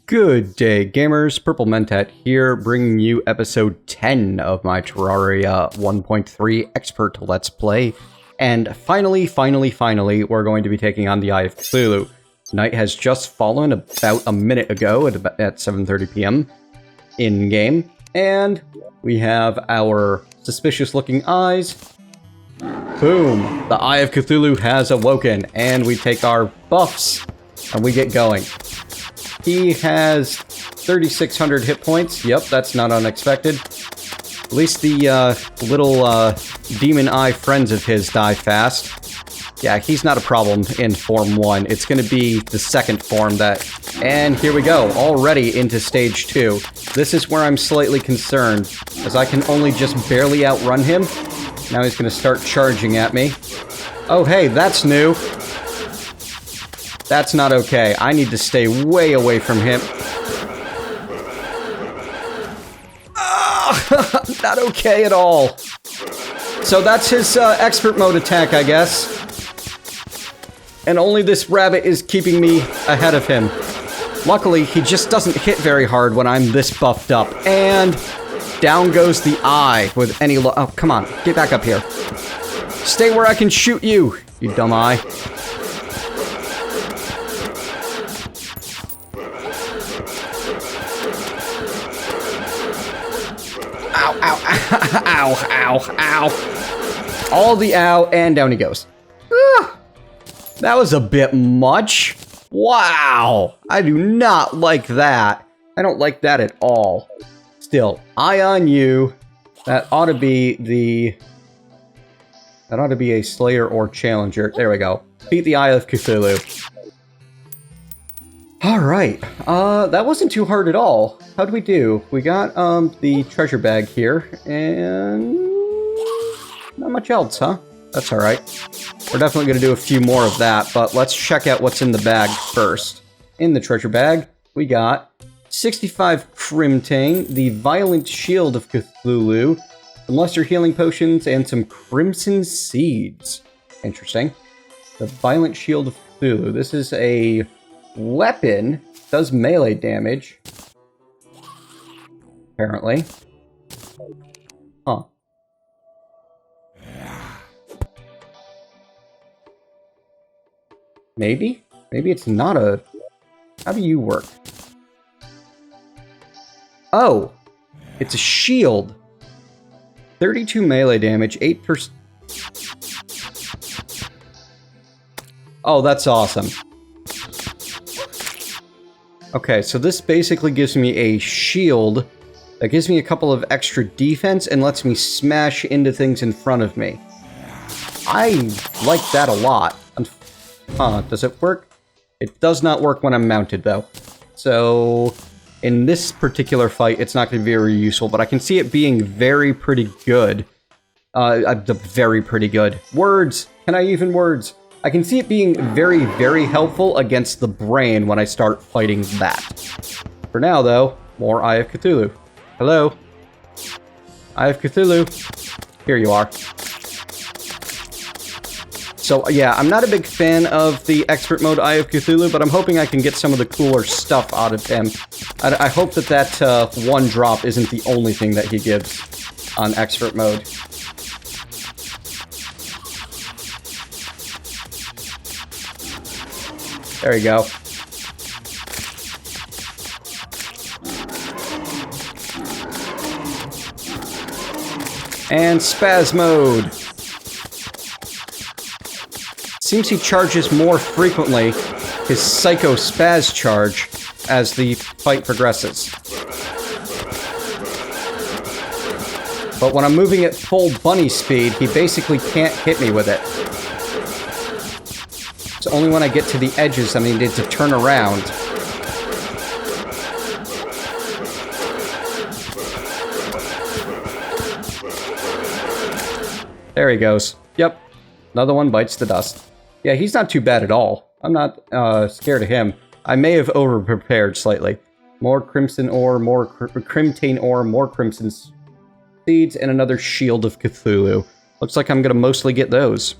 Good day, gamers. Purple Mentat here, bringing you episode 10 of my Terraria 1.3 expert Let's Play. And finally, we're going to be taking on the Eye of Cthulu. Night has just fallen about a minute ago at 7:30 p.m. in-game. And we have our suspicious-looking eyes. Boom! The Eye of Cthulu has awoken, and we take our buffs, and we get going. He has 3,600 hit points. Yep, that's not unexpected. At least the little demon eye friends of his die fast. Yeah, he's not a problem in Form 1. It's going to be the second form that... And here we go, already into Stage 2. This is where I'm slightly concerned, as I can only just barely outrun him. Now he's going to start charging at me. Oh, hey, that's new. That's not okay. I need to stay way away from him. Not okay at all. So that's his expert mode attack, I guess. And only this rabbit is keeping me ahead of him. Luckily, he just doesn't hit very hard when I'm this buffed up. And down goes the eye with any oh, come on. Get back up here. Stay where I can shoot you, you dumb eye. Ow, ow, ow, ow, ow. All the ow, and down he goes. That was a bit much. Wow. I do not like that. I don't like that at all. Still, eye on you. That ought to be the... That ought to be a Slayer or Challenger. There we go. Beat the Eye of Cthulhu. Alright. That wasn't too hard at all. How'd we do? We got, the treasure bag here, and... Not much else, huh? That's alright. We're definitely going to do a few more of that, but let's check out what's in the bag first. In the treasure bag, we got 65 Crimtane, the Violent Shield of Cthulu, some Lesser Healing Potions, and some Crimson Seeds. Interesting. The Violent Shield of Cthulhu. This is a weapon. Does melee damage. Apparently. Huh. Maybe? Maybe it's not a... How do you work? Oh! It's a shield! 32 melee damage, 8%... Oh, that's awesome. Okay, so this basically gives me a shield that gives me a couple of extra defense and lets me smash into things in front of me. I like that a lot. Huh, does it work? It does not work when I'm mounted, though. So, in this particular fight, it's not going to be very useful, but I can see it being very pretty good. Very pretty good. Words! Can I even words? I can see it being very, very helpful against the brain when I start fighting that. For now, though, more Eye of Cthulhu. Hello? Eye of Cthulhu. Here you are. So, yeah, I'm not a big fan of the expert mode Eye of Cthulhu, but I'm hoping I can get some of the cooler stuff out of him. I hope that one drop isn't the only thing that he gives on expert mode. There you go. And spaz mode. Seems he charges more frequently, his Psycho Spaz charge, as the fight progresses. But when I'm moving at full bunny speed, he basically can't hit me with it. It's only when I get to the edges I need to turn around. There he goes. Yep. Another one bites the dust. Yeah, he's not too bad at all. I'm not scared of him. I may have over-prepared slightly. More crimson ore, more crimtane ore, more crimson seeds, and another shield of Cthulhu. Looks like I'm gonna mostly get those.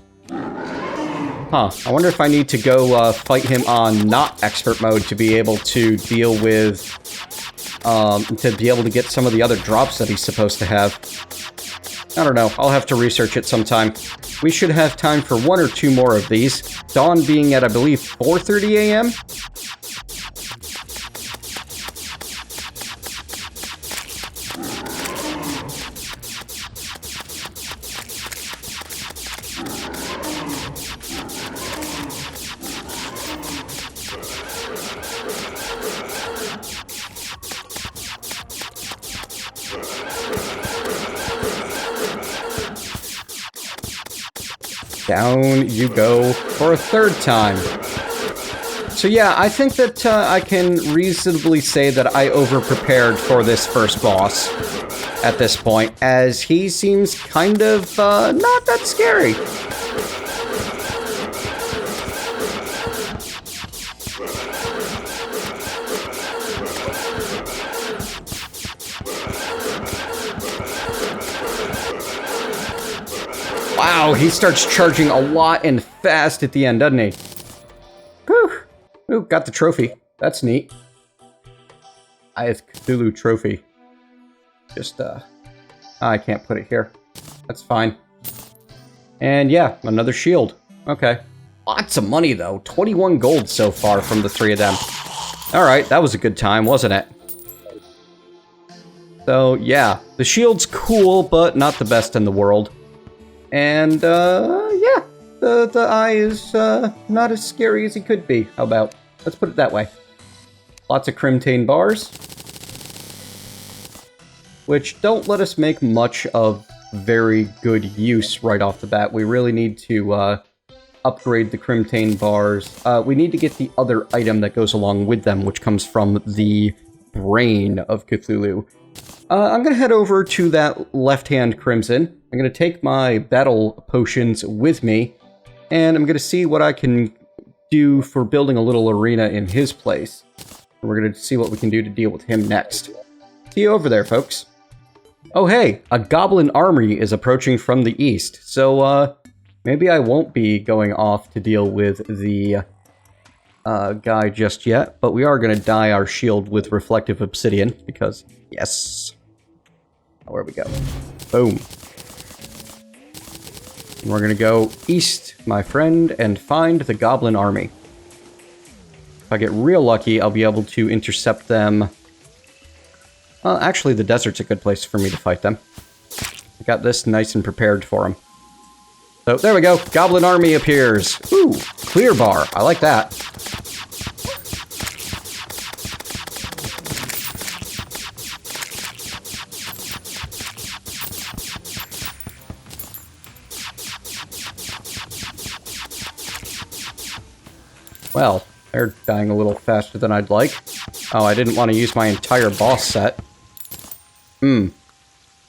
Huh, I wonder if I need to go fight him on not expert mode to be able to deal with, to be able to get some of the other drops that he's supposed to have. I don't know, I'll have to research it sometime. We should have time for 1 or 2 more of these. Dawn being at, I believe, 4:30 a.m.? Down you go for a 3rd time. So yeah, I think that I can reasonably say that I over-prepared for this first boss at this point, as he seems kind of not that scary. Wow, he starts charging a lot and fast at the end, doesn't he? Whew. Ooh, got the trophy. That's neat. Eye of Cthulu trophy. Just, I can't put it here. That's fine. And yeah, another shield. Okay. Lots of money, though. 21 gold so far from the 3 of them. Alright, that was a good time, wasn't it? So, yeah. The shield's cool, but not the best in the world. And, yeah, the eye is, not as scary as he could be. How about? Let's put it that way. Lots of crimtane bars. Which don't let us make much of very good use right off the bat. We really need to, upgrade the crimtane bars. We need to get the other item that goes along with them, which comes from the Brain of Cthulu. I'm gonna head over to that left-hand crimson. I'm going to take my battle potions with me, and I'm going to see what I can do for building a little arena in his place. And we're going to see what we can do to deal with him next. See you over there, folks. Oh hey, a goblin army is approaching from the east, so maybe I won't be going off to deal with the guy just yet, but we are going to dye our shield with reflective obsidian, because, yes. Where we go. Boom. We're gonna go east, my friend, and find the goblin army. If I get real lucky, I'll be able to intercept them. Well, actually, the desert's a good place for me to fight them. I got this nice and prepared for them. So, there we go. Goblin army appears. Ooh, clear bar. I like that. Well, they're dying a little faster than I'd like. Oh, I didn't want to use my entire boss set.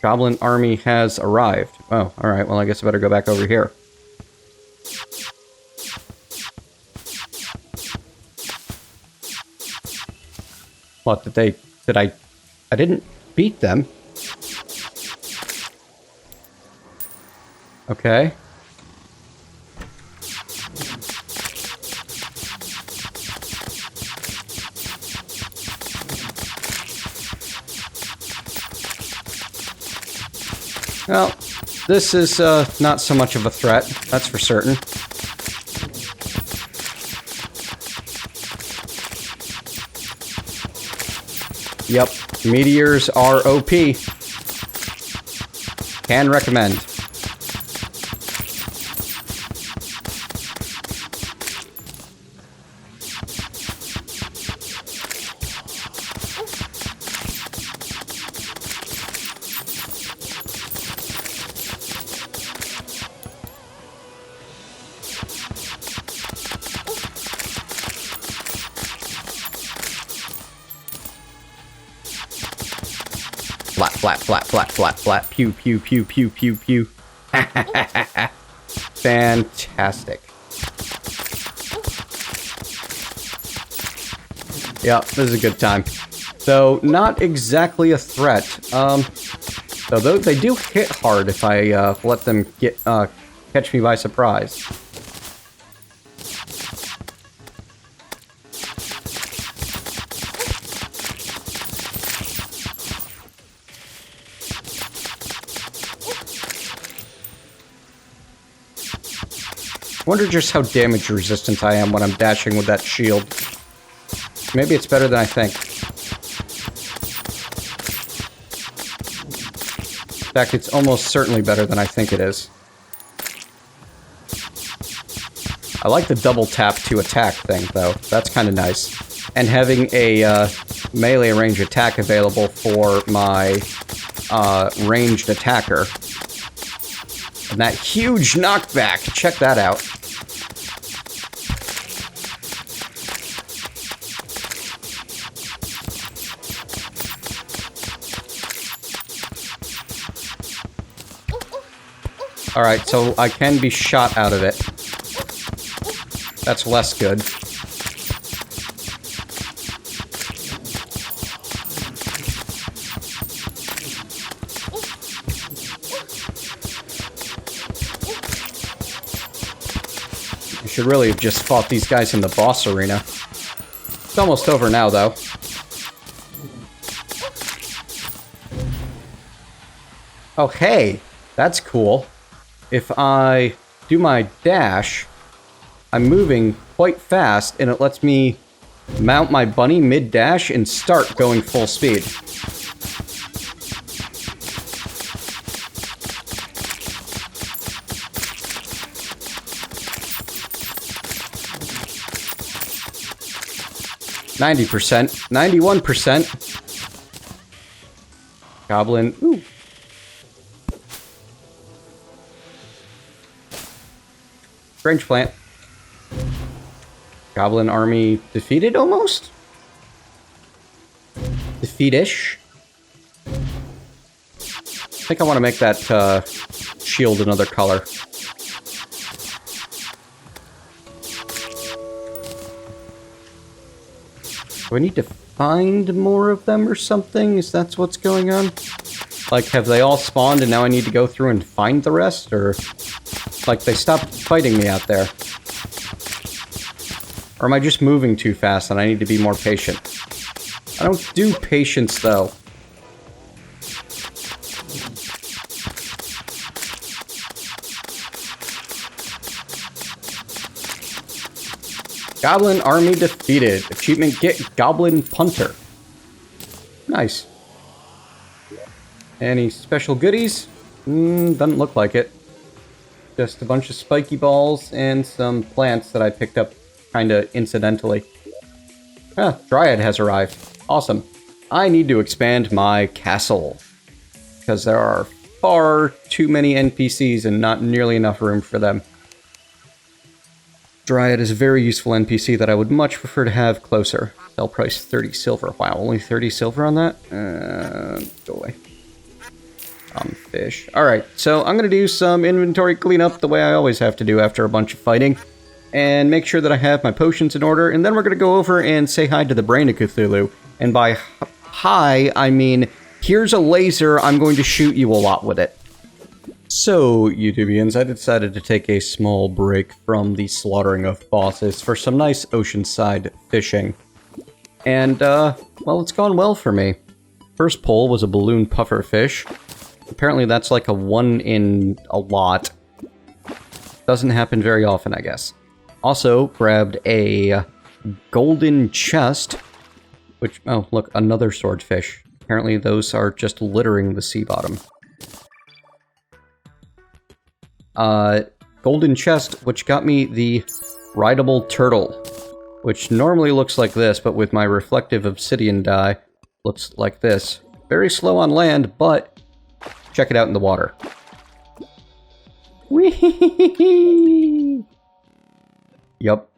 Goblin army has arrived. Oh, alright, well I guess I better go back over here. What, I didn't beat them. Okay. Well, this is not so much of a threat, that's for certain. Yep, meteors are OP. Can recommend. Flat. Pew. Fantastic. Yeah, this is a good time. So, not exactly a threat. Though they do hit hard if I let them catch me by surprise. Wonder just how damage resistant I am when I'm dashing with that shield. Maybe it's better than I think. In fact, it's almost certainly better than I think it is. I like the double tap to attack thing, though. That's kind of nice. And having a melee range attack available for my ranged attacker. And that huge knockback! Check that out. Alright, so I can be shot out of it. That's less good. You should really have just fought these guys in the boss arena. It's almost over now, though. Oh, hey! That's cool. If I do my dash, I'm moving quite fast, and it lets me mount my bunny mid-dash and start going full speed. %, 91%. Goblin, ooh. Strange plant. Goblin army defeated, almost? Defeat-ish? I think I want to make that shield another color. Do I need to find more of them or something? Is that what's going on? Like, have they all spawned and now I need to go through and find the rest? Or, like, they stopped fighting me out there? Or am I just moving too fast and I need to be more patient? I don't do patience, though. Goblin army defeated. Achievement, get Goblin Punter. Nice. Any special goodies? Doesn't look like it. Just a bunch of spiky balls and some plants that I picked up kinda incidentally. Ah, Dryad has arrived. Awesome. I need to expand my castle. Because there are far too many NPCs and not nearly enough room for them. Dryad is a very useful NPC that I would much prefer to have closer. Sell price 30 silver. Wow, only 30 silver on that? Go away. Fish. Alright, so I'm going to do some inventory cleanup the way I always have to do after a bunch of fighting. And make sure that I have my potions in order. And then we're going to go over and say hi to the Brain of Cthulu. And by hi, I mean, here's a laser, I'm going to shoot you a lot with it. So, YouTubians, I decided to take a small break from the slaughtering of bosses for some nice oceanside fishing. And, well, it's gone well for me. First pull was a balloon puffer fish. Apparently that's like a 1 in a lot. Doesn't happen very often, I guess. Also, grabbed a golden chest, which, oh, look, another swordfish. Apparently those are just littering the sea bottom. Golden chest, which got me the rideable turtle, which normally looks like this, but with my reflective obsidian dye, looks like this. Very slow on land, but check it out in the water. Whee! Yup.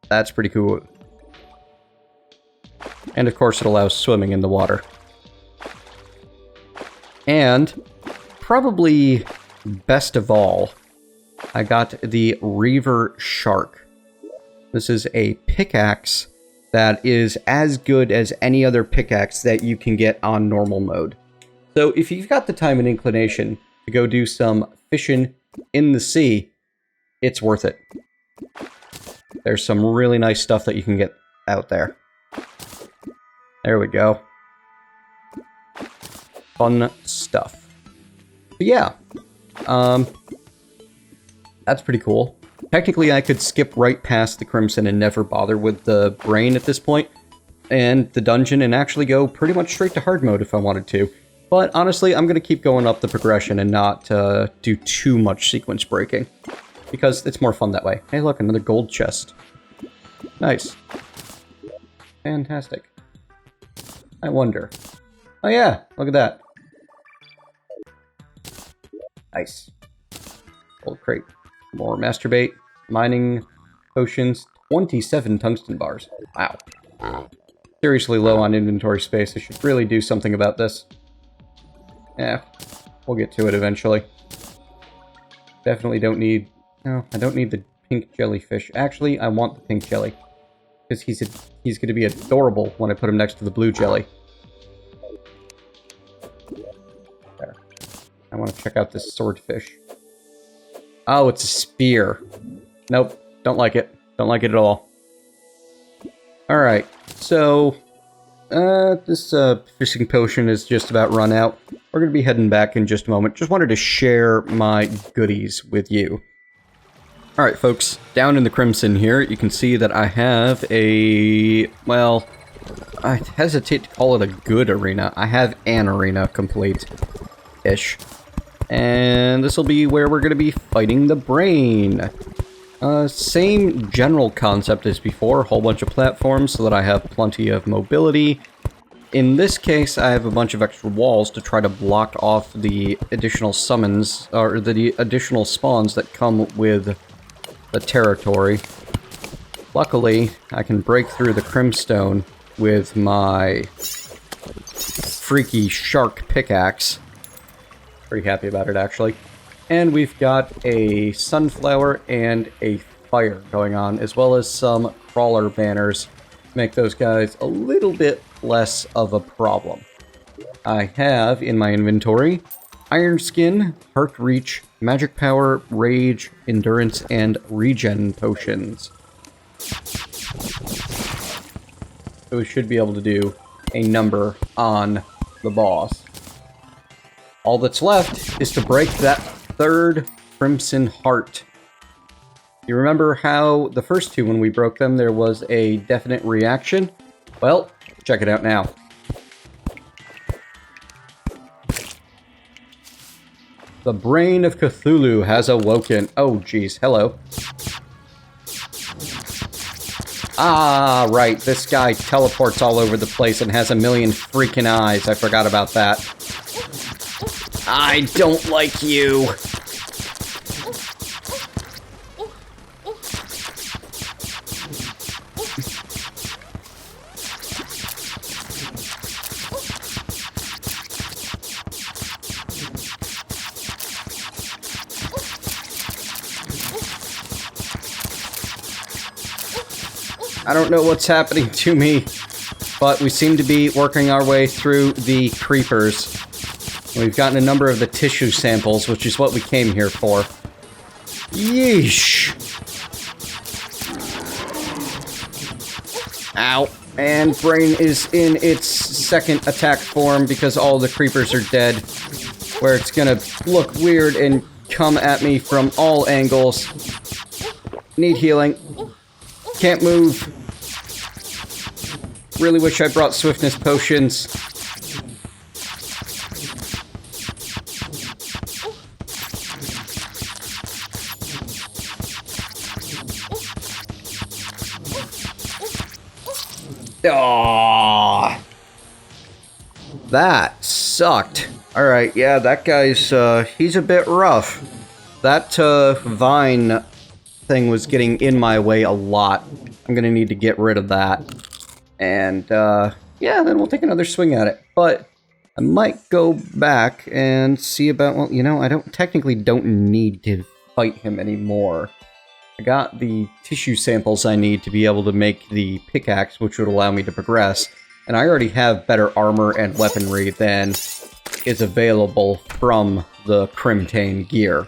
That's pretty cool. And of course it allows swimming in the water. And probably best of all, I got the Reaver Shark. This is a pickaxe that is as good as any other pickaxe that you can get on normal mode. So if you've got the time and inclination to go do some fishing in the sea, it's worth it. There's some really nice stuff that you can get out there. There we go. Fun stuff. But yeah. That's pretty cool. Technically, I could skip right past the Crimson and never bother with the Brain at this point, and the dungeon, and actually go pretty much straight to hard mode if I wanted to. But honestly, I'm going to keep going up the progression and not do too much sequence breaking, because it's more fun that way. Hey look, another gold chest. Nice. Fantastic. I wonder. Oh yeah, look at that. Nice. Gold crate. More masturbate. Mining potions. 27 tungsten bars. Wow. Seriously low on inventory space. I should really do something about this. Yeah, we'll get to it eventually. Definitely don't need... No, I don't need the pink jellyfish. Actually, I want the pink jelly. Because he's going to be adorable when I put him next to the blue jelly. There. I want to check out this swordfish. Oh, it's a spear. Nope, don't like it. Don't like it at all. Alright, so... this fishing potion is just about run out. We're going to be heading back in just a moment. Just wanted to share my goodies with you. Alright folks, down in the Crimson here, you can see that I have a... well, I hesitate to call it a good arena. I have an arena complete-ish. And this will be where we're going to be fighting the Brain. Same general concept as before, a whole bunch of platforms so that I have plenty of mobility. In this case, I have a bunch of extra walls to try to block off the additional summons, or the additional spawns that come with the territory. Luckily, I can break through the Crimstone with my freaky shark pickaxe. Pretty happy about it, actually. And we've got a sunflower and a fire going on, as well as some crawler banners to make those guys a little bit less of a problem. I have in my inventory Iron Skin, Heart Reach, Magic Power, Rage, Endurance, and Regen potions. So we should be able to do a number on the boss. All that's left is to break that third Crimson Heart. You remember how the first two, when we broke them, there was a definite reaction? Well, check it out now. The Brain of Cthulu has awoken. Oh, geez. Hello. Ah, right. This guy teleports all over the place and has a million freaking eyes. I forgot about that. I don't like you. I don't know what's happening to me, but we seem to be working our way through the creepers. We've gotten a number of the tissue samples, which is what we came here for. Yeesh! Ow. And Brain is in its second attack form because all the creepers are dead, where it's gonna look weird and come at me from all angles. Need healing. Can't move. Really wish I brought swiftness potions. Aww. That sucked. Alright, yeah, that guy's, he's a bit rough. That, vine thing was getting in my way a lot. I'm gonna need to get rid of that. And, yeah, then we'll take another swing at it. But I might go back and see about, well, you know, I technically don't need to fight him anymore. I got the tissue samples I need to be able to make the pickaxe, which would allow me to progress. And I already have better armor and weaponry than is available from the Crimtane gear.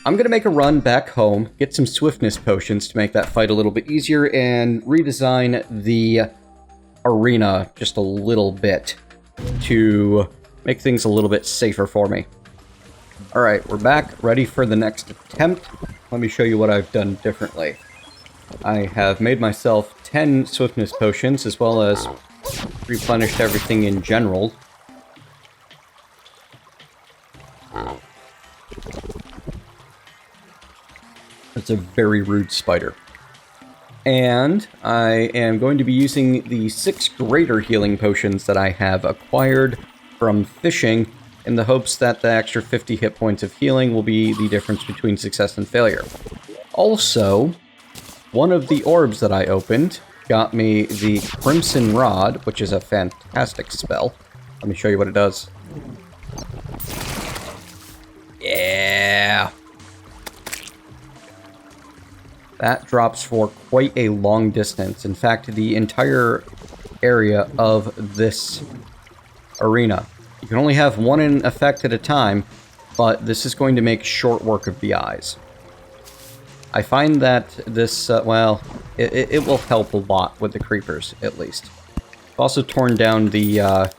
I'm going to make a run back home, get some swiftness potions to make that fight a little bit easier, and redesign the arena just a little bit to make things a little bit safer for me. Alright, we're back, ready for the next attempt. let me show you what I've done differently. I have made myself 10 swiftness potions, as well as replenished everything in general. That's a very rude spider. And I am going to be using the 6 greater healing potions that I have acquired from fishing, in the hopes that the extra 50 hit points of healing will be the difference between success and failure. Also, one of the orbs that I opened got me the Crimson Rod, which is a fantastic spell. Let me show you what it does. Yeah! That drops for quite a long distance. In fact, the entire area of this arena. You can only have one in effect at a time, but this is going to make short work of the eyes. I find that this, well, it will help a lot with the creepers, at least. I've also torn down the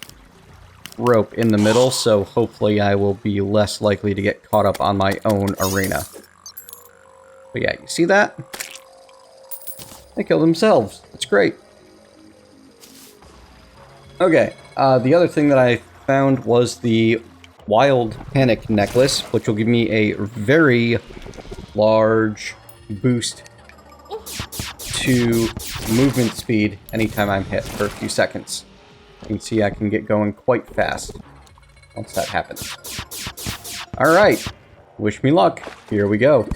rope in the middle, so hopefully I will be less likely to get caught up on my own arena. But yeah, you see that? They kill themselves. That's great. Okay, the other thing that I found was the Wild Panic Necklace, which will give me a very large boost to movement speed anytime I'm hit for a few seconds. You can see I can get going quite fast once that happens. Alright, wish me luck. Here we go.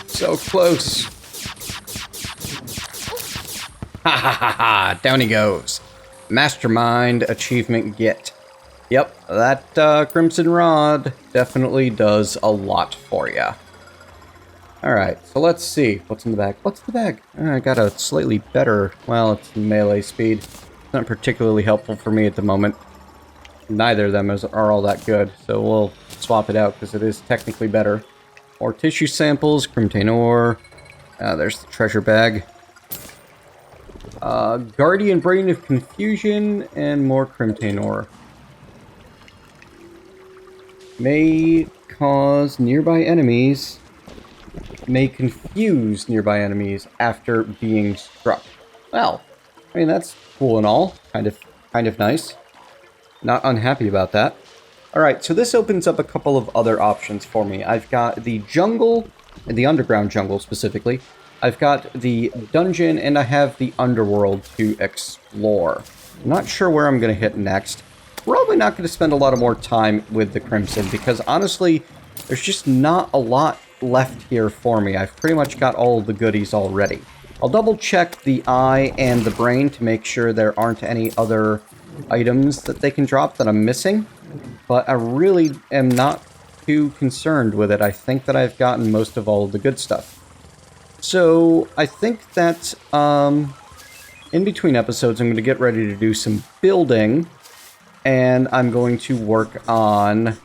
So close. Ha ha ha ha, down he goes. Mastermind achievement get. Yep, that Crimson Rod definitely does a lot for ya. Alright, so let's see. What's in the bag? What's in the bag? I got a slightly better, well, it's melee speed. It's not particularly helpful for me at the moment. Neither of them are all that good, so we'll swap it out because it is technically better. More tissue samples, Crimtane ore. There's the treasure bag. Guardian Brain of Confusion, and more Crimtane ore. May cause nearby enemies... May confuse nearby enemies after being struck. Well, I mean, that's cool and all. Kind of nice. Not unhappy about that. Alright, so this opens up a couple of other options for me. I've got the jungle, the underground jungle specifically. I've got the dungeon, and I have the underworld to explore. I'm not sure where I'm going to hit next. Probably not going to spend a lot of more time with the Crimson, because honestly, there's just not a lot left here for me. I've pretty much got all of the goodies already. I'll double check the eye and the brain to make sure there aren't any other items that they can drop that I'm missing. But I really am not too concerned with it. I think that I've gotten most of all of the good stuff. So I think that in between episodes, I'm going to get ready to do some building. And I'm going to work on...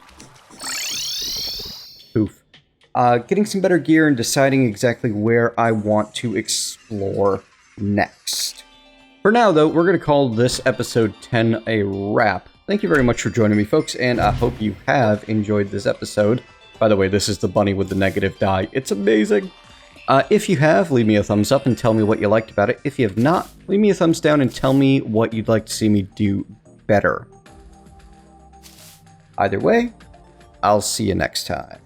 Poof. Getting some better gear and deciding exactly where I want to explore next. For now, though, we're going to call this episode 10 a wrap. Thank you very much for joining me, folks, and I hope you have enjoyed this episode. By the way, this is the bunny with the negative die. It's amazing! If you have, leave me a thumbs up and tell me what you liked about it. If you have not, leave me a thumbs down and tell me what you'd like to see me do better. Either way, I'll see you next time.